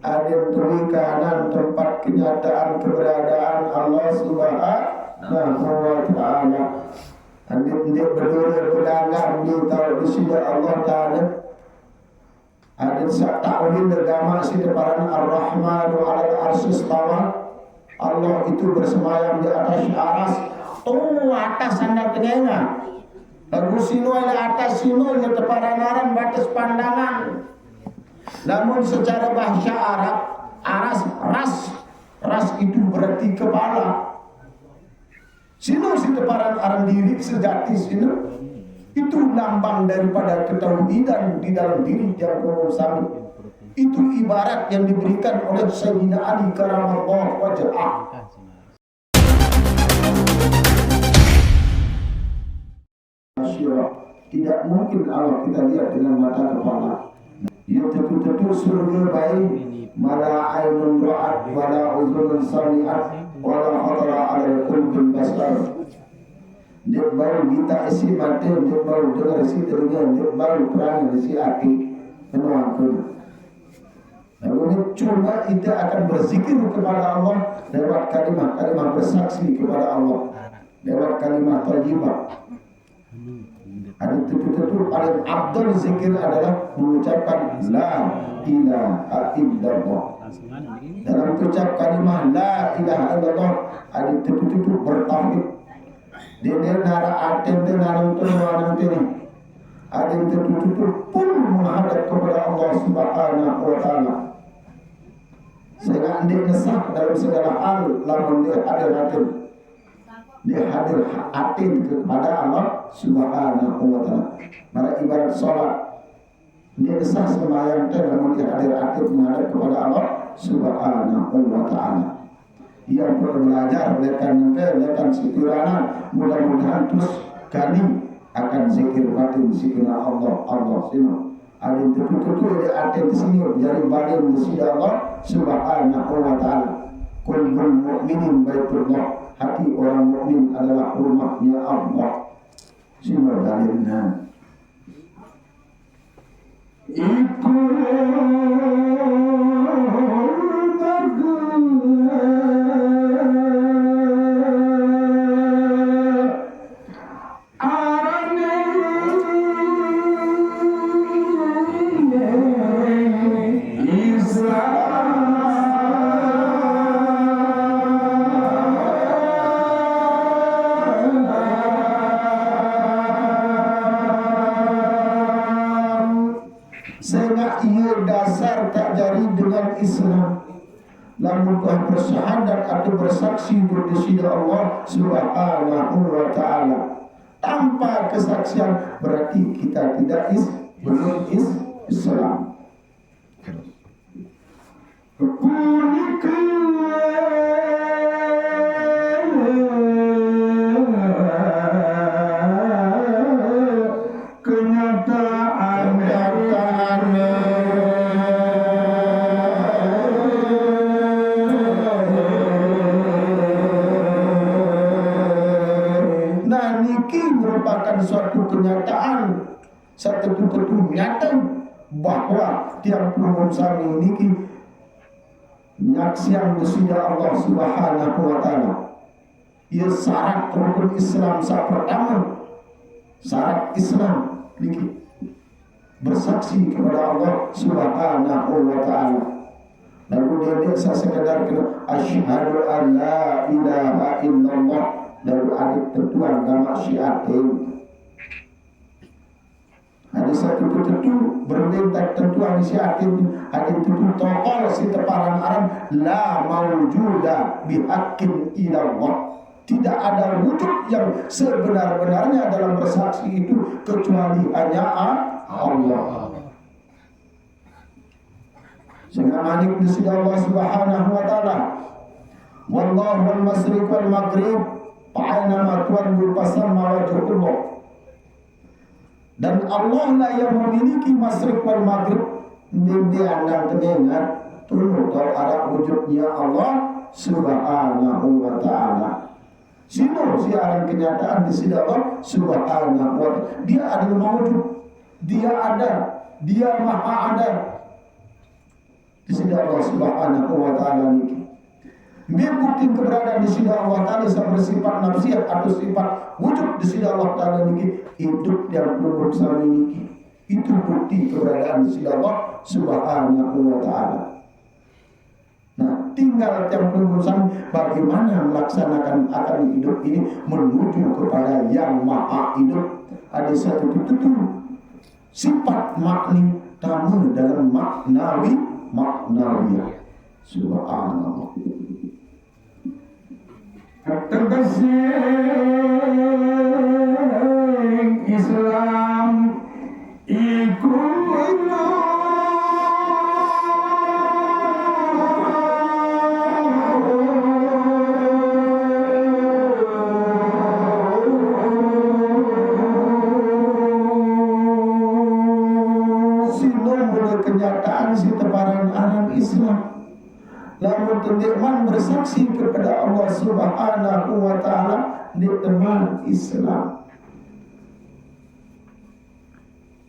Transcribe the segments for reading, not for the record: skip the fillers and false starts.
Adin tumi kanan tempat kenyataan keberadaan Allah Subhanahu wa ta'ala. Adin berdua berdagang di tahu disida Allah ta'ala. Adin sak ta'wil agama sida paran Ar-Rahmanu 'alal arsy istawa. Allah itu bersemayam di atas aras. Atas anda pengenga. Lagu sino atas sino ya teparanaran batas pandangan. Namun secara bahasa Arab, ras itu berarti kepala. Sino si teparan aran diri sejati sino itu lambang daripada ketauhidan di dalam diri yang umum sami. Itu ibarat yang diberikan oleh Sayyidina Ali karamallahu wajhah. Tidak mungkin Allah kita lihat dengan mata kepala. Ya tentu surga baik, mala ainun ra'at, wala uzunun sami'at, wala khatara ala qulbin basar. Dia baru kita isi mata, dia baru dengar isi telinga, dia baru perang isi hati, menuangkan. Lalu cuma kita akan berzikir kepada Allah lewat kalimat-kalimat bersaksi kepada Allah, lewat kalimat thayyibah. Ada tentu paling abdul zikir adalah mengucapkan la ilaha illallah. Dalam ucap kalimat la ilaha illallah ada tentu bertauhid. Dia nara aten dan narang tini. Ada tentu pun menghadap kepada Allah Subhanahu wa ta'ala. Sehingga dia nesah dalam segala hal lamun dia hadir dia hadir hati kepada Allah Subhanahu wa ta'ala. Maka ibarat sholat dia desah sembahyang namun dia hadir hati menghadap kepada Allah Subhanahu wa ta'ala. Ia perlu belajar lekan sekiranya mudah-mudahan terus kali akan zikir batin zikirna Allah sino. Ada betul-betul dia hati di sini jadi batin di sini Allah Subhanahu wa ta'ala. Kullu mu'minin baitullah. Hati orang mukmin adalah rumahnya Allah. Sini dalilnya. Namun telah bersyahadat atau bersaksi berdisida Allah Subhanahu wa ta'ala. Tanpa kesaksian berarti kita tidak belum Islam. Suatu kenyataan, satu nyata bahwa tiap umum sami ini nyaksian besida Allah Subhanahu wa ta'ala. Ia syarat rukun Islam pertama, syarat Islam niki bersaksi kepada Allah Subhanahu wa ta'ala. Lalu dia sekedar kena asyhadu an la ilaha illallah. Lalu ada tentuan agama Syiatin. Ada satu tentu berlintas tentuan Syiatin. Ada tentu tokol si teparan aran la mawjuda bihaqqin ilallah. Tidak ada wujud yang sebenar-benarnya dalam bersaksi itu kecuali hanya Allah. Sehingga manik disini Allah Subhanahu wa ta'ala. Wallahu al-masriq wal maghrib fa'aina ma tuwallu fasamma wajhullah. Dan Allah lah yang memiliki masrik wal maghrib. Dia anda terdengar tulu tahu arah wujudnya Allah Subhanahu wa ta'ala. Sino siaran kenyataan di sini Allah Subhanahu wa ta'ala. Dia adalah mawujud. Dia ada. Dia maha ada. di sini Allah Subhanahu wa taala niki. Dia bukti keberadaan di sini Allah taala bersifat nafsiyah atau sifat wujud di sini Allah taala niki hidup yang belum sami niki. Itu bukti keberadaan di sini Allah Subhanahu wa taala. Nah, tinggal yang pengurusan bagaimana melaksanakan akan hidup ini menuju kepada yang maha hidup. Ada satu itu sifat makni tamu dalam maknawiyah. Subhanallah. Terkasih Islam ikut kenyataan si tebaran alam Islam. Lamun teman bersaksi kepada Allah Subhanahu wa taala di teman Islam.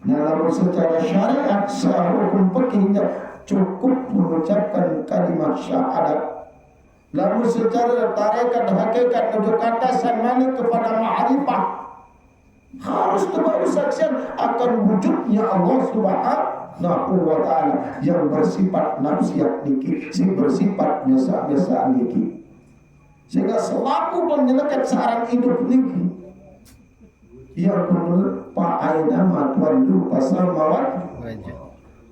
Nah, lamun secara syariat secara hukum fikihnya cukup mengucapkan kalimat syahadat. Lamun secara tarekat hakikat menuju katasan mana kepada ma'rifah harus bersaksian akan wujudnya Allah Subhanahu wa ta'ala yang bersifat nafsiyat niki, si bersifat biasa-biasa niki, sehingga selaku penyelekat searang hidup niki yang menurut Pak Aina matuan dulu pasal mawat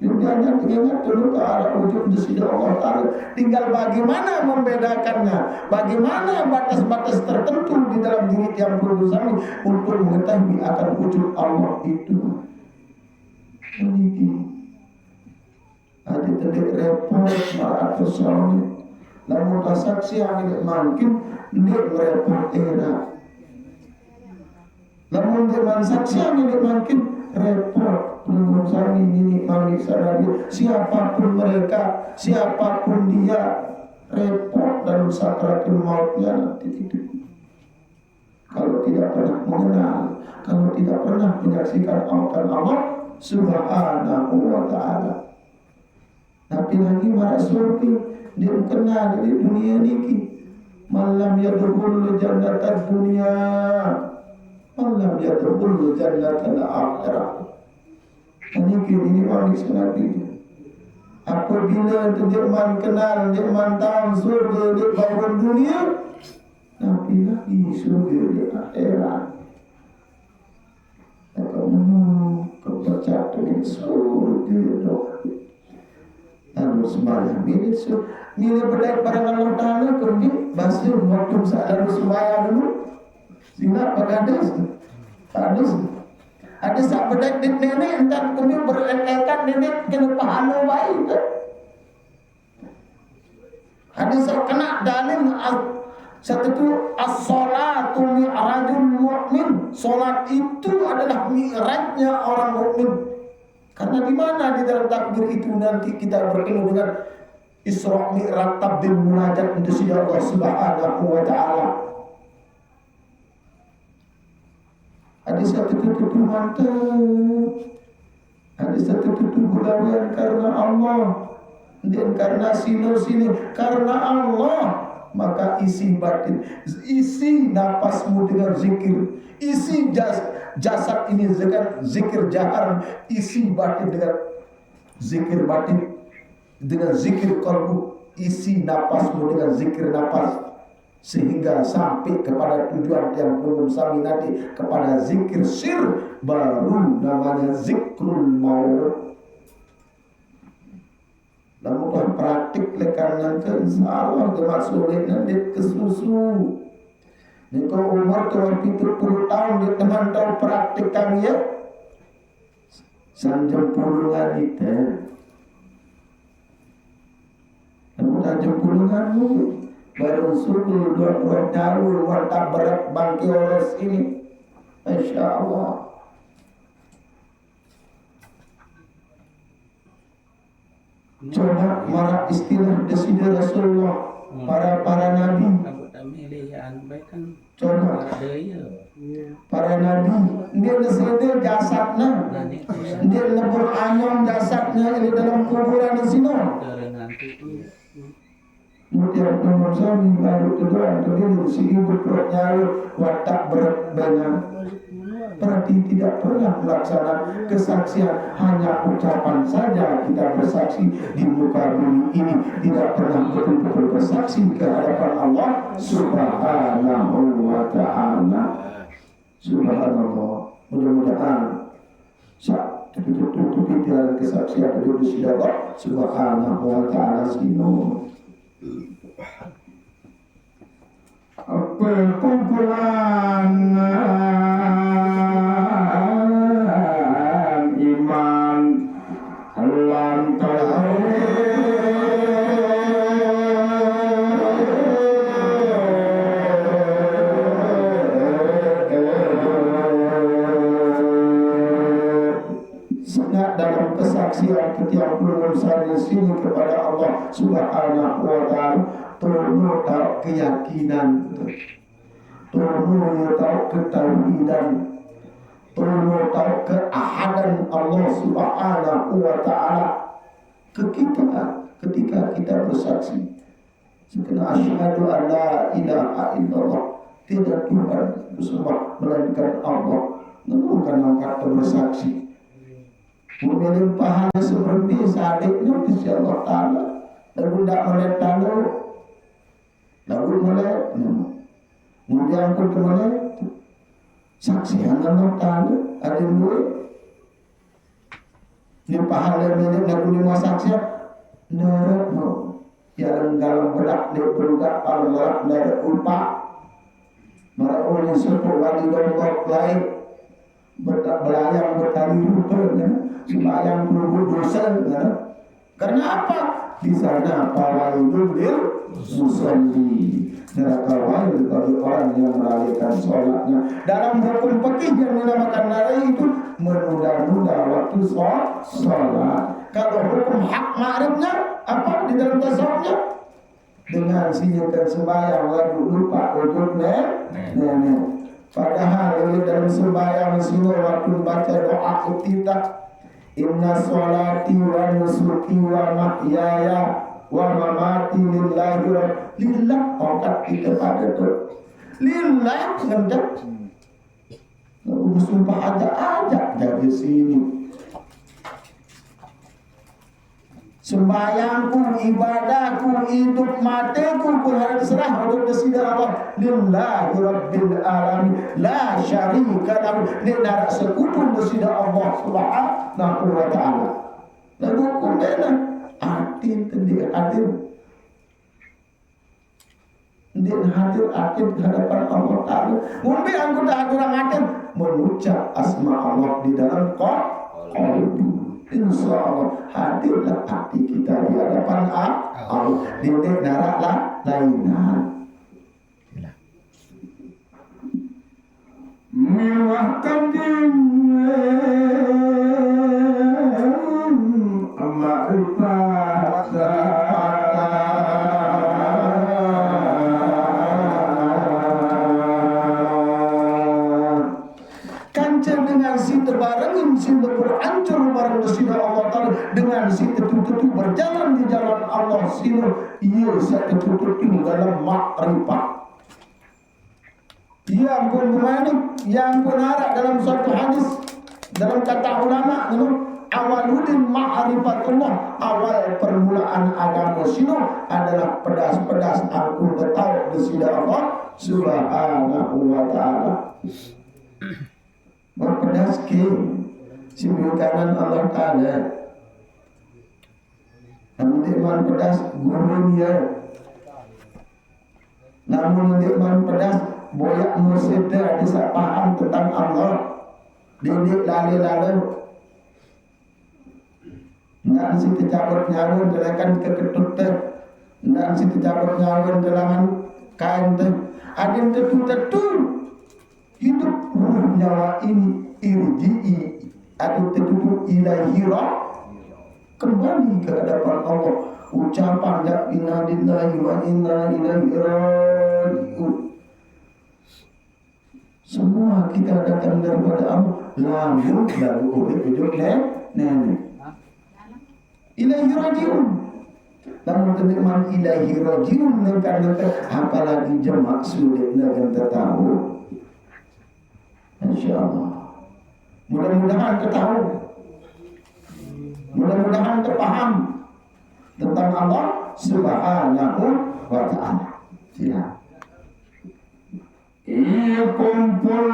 ingat dulu ke arah wujud di sini Allah Ta'ala. Tinggal bagaimana membedakannya, bagaimana batas-batas tertentu di dalam diri yang berusaha untuk mengetahui akan wujud Allah itu. Ini ada telik repot marat persoalan. Lamun saksi yang tidak mungkin dia repot era. Lamun dia saksi yang tidak mungkin repot. Belum sami ini mami sarabi. Siapapun mereka, siapapun dia repot dalam sakaratul mautnya nanti itu. Kalau tidak pernah mengenal, kalau tidak pernah menyaksikan Allah Subhanahu wa ta'ala. Tapi lagi marah surga dia kenal di dunia niki. Malam yadkhul jannatal dunia, malam yadkhul jannatal akhirah. Ini manusia Nabi. Apabila dia kenal, dia tahu surga di bawah dunia, tapi lagi surga di akhirat. Kamu kebaca tulis surga. Lalu sembahyang milik berdaya barang Allah Ta'ala kemudian basuh waktu saat sembahyang dulu. Sehingga hadis ada sak bedek di nenek entar kemudian berlekat nenek kena pahala baik. Ada sak kena dalil satu itu as-salatu mi'rajul mu'min. Salat itu adalah mi'rajnya orang mukmin. Karena di mana di dalam takbir itu nanti kita bertemu dengan Isra Mi'raj tabdil munajat untuk sisi Allah Subhanahu wa ta'ala. Ada satu tutup mantap, ada satu tutup bulawan karena Allah, dan karena sini karena Allah, maka isi batin, isi napasmu dengan zikir, isi jasad ini dengan zikir jahar, isi batin dengan zikir batin, dengan zikir kalbu, isi napasmu dengan zikir napas. Sehingga sampai kepada tujuan yang belum sami nanti kepada zikir sir, baru namanya zikrul maut. Lalu praktik lekan yang ke insyaallah gemak sulit nanti kesusu. Niko umur tuan 70 tahun di teman tahu praktik kami ya. Sanjam puluhan itu. Namun sanjam puluhan baru suku dua tahun warta berat bangki oros ini. Masya Allah. Coba marah istilah desida Rasulullah para nabi. Coba para nabi dia desida jasadnya, dia lebur anyam jasadnya ini dalam kuburan di sini. Mutiara nomor sami baru kedua kedua si ibu perutnya watak berat banyak. Berarti tidak pernah melaksanakan kesaksian, hanya ucapan saja kita bersaksi di muka bumi ini, tidak pernah betul-betul bersaksi ke hadapan Allah Subhanahu wa ta'ala. Subhanallah. Mudah-mudahan tutupi dengan kesaksian dari Allah Subhanahu wa ta'ala sino. Perkumpulan iman lantai sangat dalam kesaksian ke-30 di sini kepada Allah Subhanahu wa ta'ala. Turun tahu keyakinan, turun tahu ketauhidan, turun tahu keahadan Allah Subhanahu wa ta'ala ke kita ketika kita bersaksi. Sekarang asyhadu an la ilaha illallah, tidak Tuhan bersembah melainkan Allah. Namun karena kata bersaksi memilih pahala seperti sadiknya di Allah Ta'ala. Lalu tidak melihat lalu melihat kemudian aku melihat saksian Allah Ta'ala ada dua ini pahala milik lagu lima saksian narak mau yang dalam bedak dia berugak pada marak narak upah marak oleh sepuluh wali dombok lain belayang berkali rupa sembahyang puluh dosa karena apa? Di sana fawailul lil musalli, neraka wail bagi orang yang melalaikan sholatnya. Dalam hukum fikih yang dinamakan narai itu menunda-nunda waktu sholat. Kalau hukum hak ma'rifnya apa di dalam tasawufnya? Dengan sinyakan sembahyang lagu lupa untuk nenek. Padahal di dalam sembahyang sini waktu baca doa iftitah, inna sholati wa nusuki wa mahyaya wa mamati lillahi lillah, angkat kita pada itu lillah ngendak bersumpah aja dari sini. Sembayangku, ibadahku, hidup matiku pun harus serah untuk kesida Allah. Lillahi rabbil alamin, la syarika lahu, tidak sekutu kesida Allah Subhanahu wa ta'ala. Lalu kemudian adil tendir adil, hadir adil di hadapan Allah Ta'ala. Mungkin anggota hadiran adil mengucap asma Allah di dalam qalbi. Insya Allah hadirlah hati kita di hadapan Allah. Didik naraklah lainan. Mewahkan dengan si terbarengin si berancur bareng desida Allah Ta'ala dengan si tetu-tetu berjalan di jalan Allah sino ia setetu-tetu dalam makrifat. Yang pun bermanik, yang pun harap dalam suatu hadis, dalam kata ulama awaludin ma'rifatullah, awal permulaan agama sino adalah pedas-pedas aku tahu desida Allah Subhanahu wa ta'ala. Berpedas ke simbol kanan Allah Ta'ala. Namun pedas gurunya. Namun pedas boyak musida bisa paham tentang Allah. Didik lali-lali. Nggak si tercabut nyawun delakan keketut teh. Nggak si tercabut nyawun delakan kain teh. Adin tetu-tetu hidup ruh nyawa ini irji'i atau tertutup ilahi kembali ke hadapan Allah. Ucapan la inna lillahi wa inna ilaihi raji'un. Semua kita datang daripada Allah. Lalu oleh ujung nenek ilaihi raji'un. namun teman ilahi rajiun karena apalagi jemak sulit dengan tahu. Insyaallah. Mudah-mudahan tahu. Mudah-mudahan terpaham tentang Allah Subhanahu wa ta'ala. Ya. Kumpul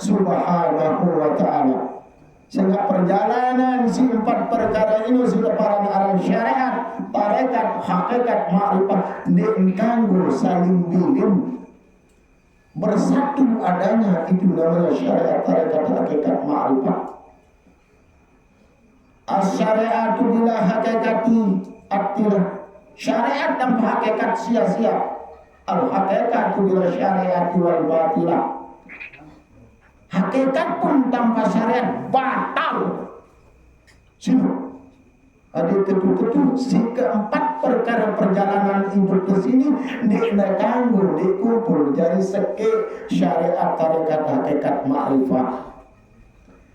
Subhanahu wa ta'ala. Sehingga perjalanan si 4 perkara ini sudah para arah syariat, tarekat, hakikat, ma'rifah diengkanggu saling bilim bersatu adanya, itu namanya syariat, tarekat, hakikat, ma'rifah. As-syariatu bila hakikati atilah, syariat tanpa hakikat sia-sia. Al-hakikatu bila syariati wal batilah, hakikat pun tanpa syariat batal. Sini ada tentu si keempat perkara perjalanan hidup ke sini dikandung dikumpul jadi seke syariat, tarekat, hakikat, ma'rifah.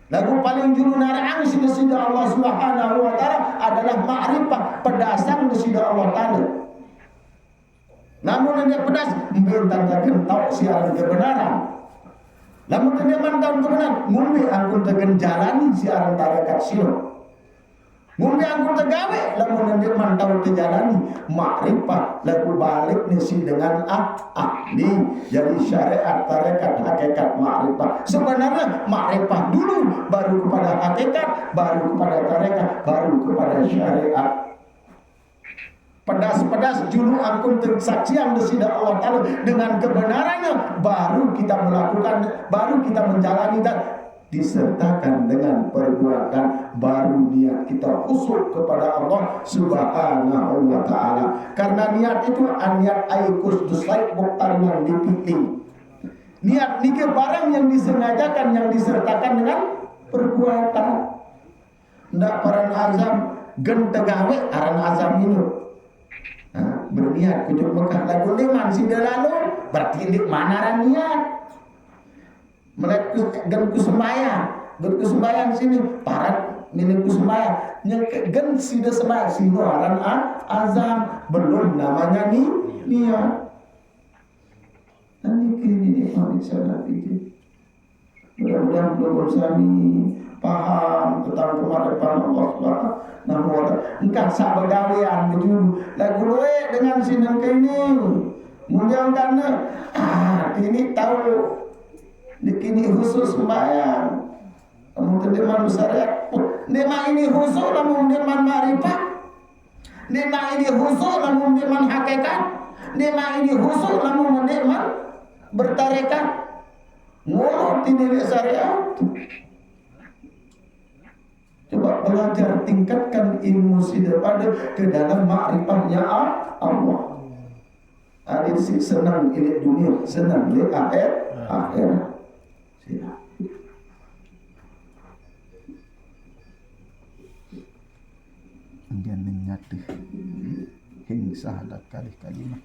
Lagu paling juru narang sida Allah Subhanahu wa ta'ala adalah ma'rifah, pedasang sida Allah ta'ala. Namun dia pedas membentang tahu siaran kebenaran. Lamun teman tahun kebenaran, mumbi angkun tegen jalani siaran tarekat silo. Mumbi angkun tegawe, lamun teman tahun tejalani makrifah, lagu balik nisi dengan ahli. Jadi syariat, tarekat, hakikat, makrifah. Sebenarnya makrifah dulu, baru kepada hakikat, baru kepada tarekat, baru kepada syariat. Pedas-pedas julu angkun tersaksian disida Allah Ta'ala dengan kebenarannya, baru kita melakukan, baru kita menjalani dan disertakan dengan perbuatan, baru niat kita khusyuk kepada Allah Subhanahu wa ta'ala. Karena niat itu niat aikus dusaik buktar yang dipilih. Niat nikah barang yang disengajakan, yang disertakan dengan perbuatan. Ndak paran azam gentegawe aran azam ini. Berniat kujuk Mekah lagu liman sida lalu berarti di mana ran niat melek gen ku sembayang sini parat milik ku sembayang gen sida sembayang sino aran azam belum namanya niat. Dan ini pamit salat itu mudah-mudahan belum sami paham tentang kemarahan Allah Subhanahu wa ta'ala. Engkau sabar gawean begitu lagu loe dengan sinang kini mudah karena ini tahu dikini khusus sembahyang mungkin deman syariat deman ini khusus namun deman ma'rifah, deman ini khusus namun deman hakikat, deman ini khusus namun deman bertarekat mulut ini syariat. Coba belajar tingkatkan ilmu sida pada ke dalam makrifahnya Allah. Adik si senang ini dunia, senang di akhirat. Sila. Dia menyatu hingga syahadat kalimat.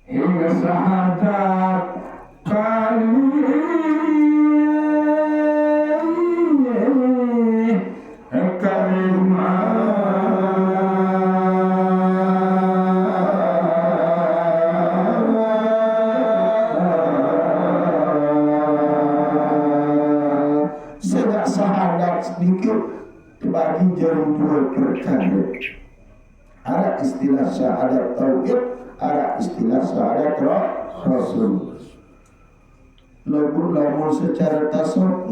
Hingga syahadat kalimat. Sedang syahadat sedikit bagi jari dua perkara. Ada istilah syahadat tauhid, ada istilah syahadat rasul. Lamun secara tasawuf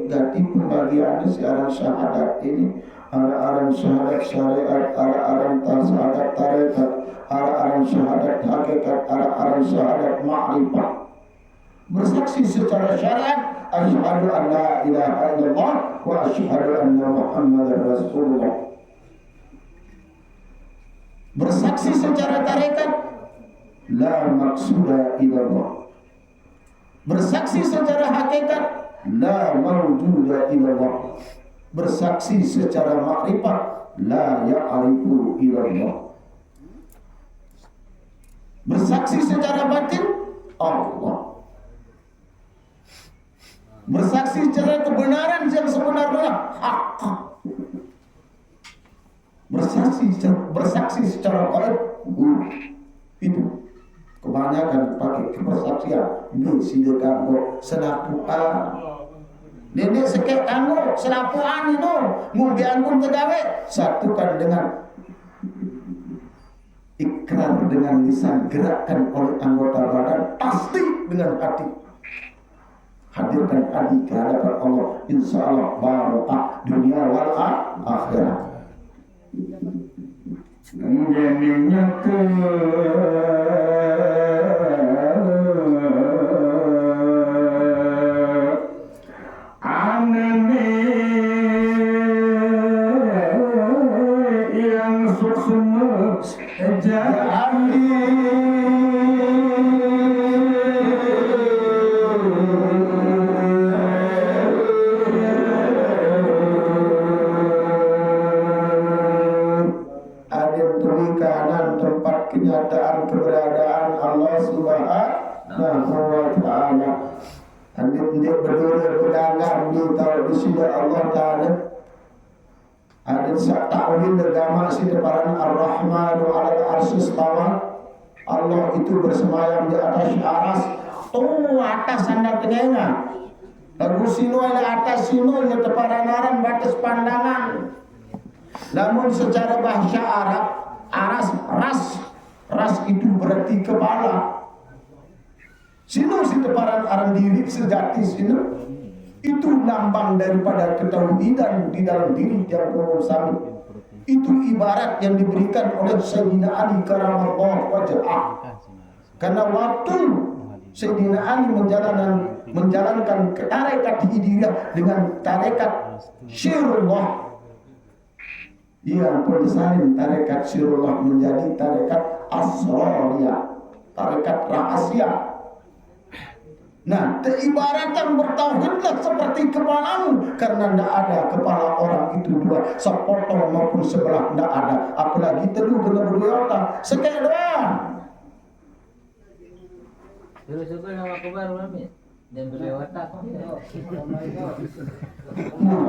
ganti pembagiannya siaran syahadat ini ada syahadat syariat, ada syahadat tarekat, ada syahadat hakikat, ada syahadat ma'rifah. Bersaksi secara syariat asyhadu an la ilaha illallah wa asyhadu anna muhammadar rasulullah. Bersaksi secara tarekat la maqsuda ilallah. Bersaksi secara hakikat, la mawjuda ilallah. Bersaksi secara makrifat, la ya'rifu ilallah. Bersaksi secara batin, Allah. Bersaksi secara kebenaran yang sebenarnya, hak. Bersaksi secara gaib, itu kebanyakan pakai kepersaksian. Ini silakan kok selaku A. Nenek sekek anu selaku an itu mumbian pun tegawe satukan dengan ikrar dengan lisan, gerakan oleh anggota badan, pasti dengan hati. Hadirkan hati ke hadapan Allah, insya Allah barokah dunia wal akhirat. Jadinya ke anane yang sukses jadi kenyataan keberadaan Allah Subhanahu wa Ta'ala. Andi berdua berdagang di tahu di sini Allah Ta'ala. Ada ta'wil agama sini para Ar-Rahmanu 'alal 'arsy istawa. Allah itu bersemayam di atas aras. Tuh atas anda tengah. Lagu sino ada atas sino ya teparanaran batas pandangan. Namun secara bahasa Arab ras itu berarti kepala. Sino si teparan aran diri sejati sino itu lambang daripada ketauhidan di dalam diri yang sami. Itu ibarat yang diberikan oleh Sayyidina Ali karamallahu wajhah. Karena waktu Sayyidina Ali menjalankan tarekat Hidiriyah dengan tarekat Syirullah, ia bersalin tarekat Syirullah menjadi tarekat Asrariyah, tarekat rahasia. Nah, ibaratan bertauhidlah seperti kepalamu, karena tidak ada kepala orang itu dua, sepotong maupun sebelah tidak ada. Apalagi teluh kena berdua otak, sekali doang. Syukur nama kabar berapa? Dan berdua otak.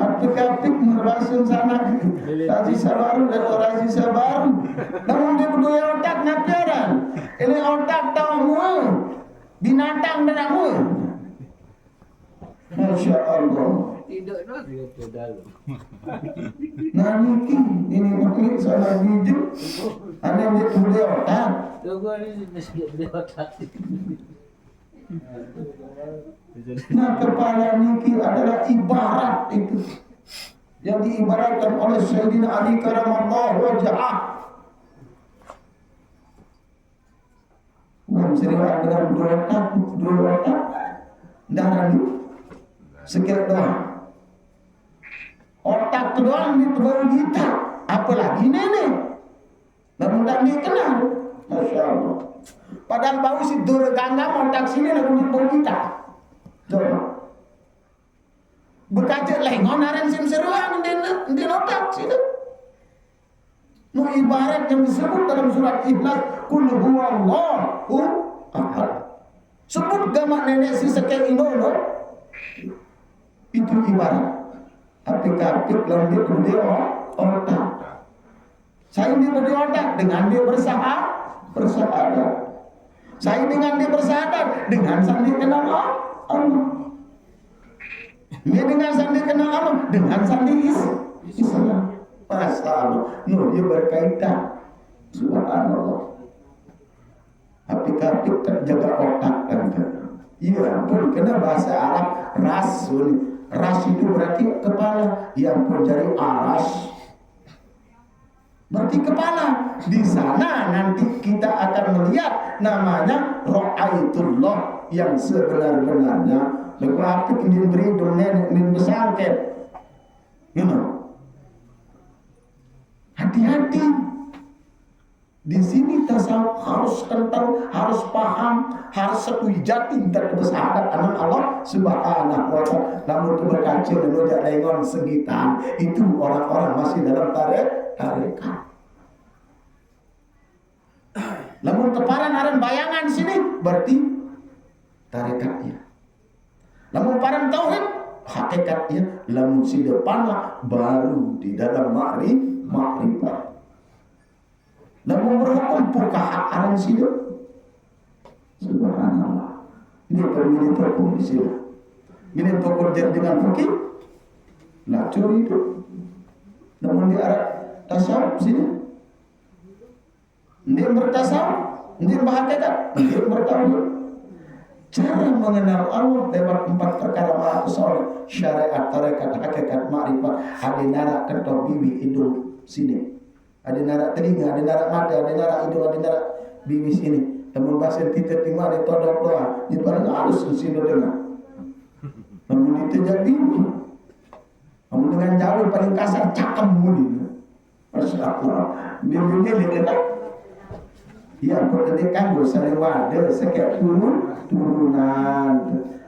Apik-apik merbasun sana Razi Sabaru dan Razi Sabaru. Namun dia berdua otak napiaran. Ini otak tahu binatang dengamu. Masya Allah. Tidak tidak. Nah ini soal hidup. Anda dia berdua otak. Tunggu ini berdua otak. Nah kepala niki adalah ibarat itu yang diibaratkan oleh Sayyidina Ali karamallahu wajhah. Bukan seriwat dengan dua otak darah itu sekian doang. Otak itu doang di tubuh kita, apalagi nenek. Namun tak dikenal, Masya Allah. Padahal bau si dura gangga otak sini lagu di bau kita. Coba. Berkaca lengon aran sim seruan di otak sini. No ibarat yang disebut dalam surat Ikhlas, Qul huwallahu ahad. Sebut gamak nenek si sekek inono. Itu ibarat. Apik-apik lalu dia berdua otak. Saya ini berdua otak dengan dia bersahadat. Saya dengan dia bersahadat dengan sandi kenal Allah. Dia dengan sandi kenal Allah dengan sandi Islam. Masalah, dia berkaitan. Subhanallah. Apik-apik terjaga otak kan? Iya pun kena bahasa Arab rasul. Ras itu berarti kepala, yang pun jadi aras. Berarti kepala. Di sana nanti kita akan melihat namanya Ra'aitullah yang sebenar-benarnya. Lagu apik ini beri domen ini besangket. You know. Hati-hati. Di sini tasawuf harus kental, harus paham, harus sekui jatim terkebesaran anak Allah Subhanahu wa ta'ala. Namun berkaca dan ojak lengon segitan, itu orang-orang masih dalam tarekat. Namun teparan aran bayangan sini berarti tarekatnya. Namun paran tauhid hakikatnya lamun si depanlah baru di dalam makrifat. Namun berhukum buka hak aran sido. Subhanallah. Ini pemilih tokoh di sini. Ini tokoh dengan fikih. Lah curi itu. Namun di arah tasawuf sini. Dia bertasawuf, dia berhakikat, dia bertauhid. Cara mengenal Allah lewat 4 perkara ma'akusol, syariat, tarekat, hakikat, ma'rifat. Ada narak kentok bibi hidung sini. Ada narak telinga, ada narak mata, ada narak hidung, ada narak bibi sini. Namun bahasa kita tinggal di todok doa, di paling halus sini dengar. Namun itu jadi bibi. Namun dengan jauh paling kasar cakam muli. Masya Allah. Bibi ini dekat. Ya, kalau kan saling wadah, sekian turunan.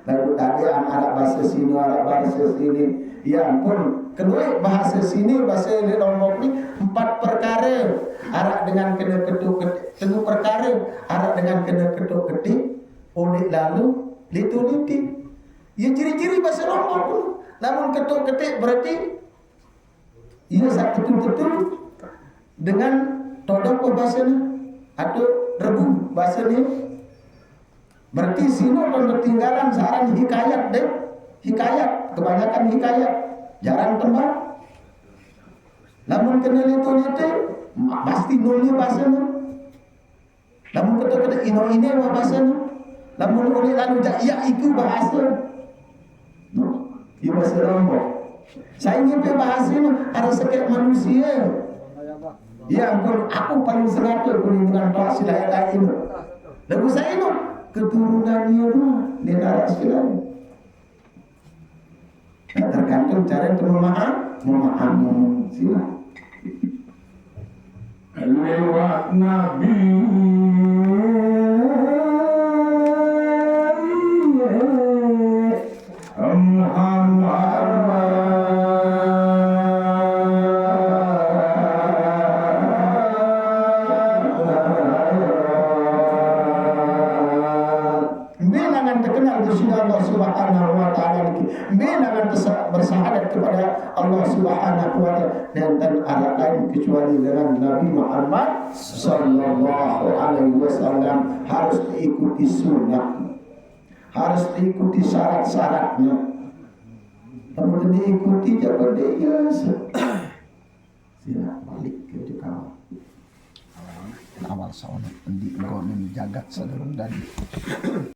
Lalu tadi anak bahasa sini, anak bahasa sini. Ya ampun, kedua bahasa sini, bahasa Lombok ini 4 perkara. Arak dengan kena ketuk ketik, 3 perkara. Arak dengan kena ketuk ketik, oleh lalu litu-liti. Ya ciri-ciri bahasa Lombok pun. Namun ketuk ketik berarti ia satu betul dengan todok bahasanya. Atau rebu bahasanya berarti sino dan ketinggalan saran hikayat deh, hikayat kebanyakan hikayat jarang tembak. Namun kenal itu pasti nuli bahasanya. Namun kata ino ini bahasanya. Namun oleh lalu ya itu bahasa. Ini bahasa Lombok. Saya ingin bahasanya harus sekian manusia. Ya ampun, aku paling sengaja dengan doa silah ini. Lagu saya itu keturunannya itu di dalam silah. Tergantung cara untuk memahami silah. Lewat Nabi Muhammad. Allah Subhanahu wa ta'ala dengan bersahadat kepada Allah Subhanahu wa ta'ala dan arah lain kecuali dengan Nabi Muhammad sallallahu alaihi wasallam. Harus diikuti sunnah, harus diikuti syarat-syaratnya. Kemudian diikuti jangan dia sila balik ke kawan awal sawan di jagat sadurung dan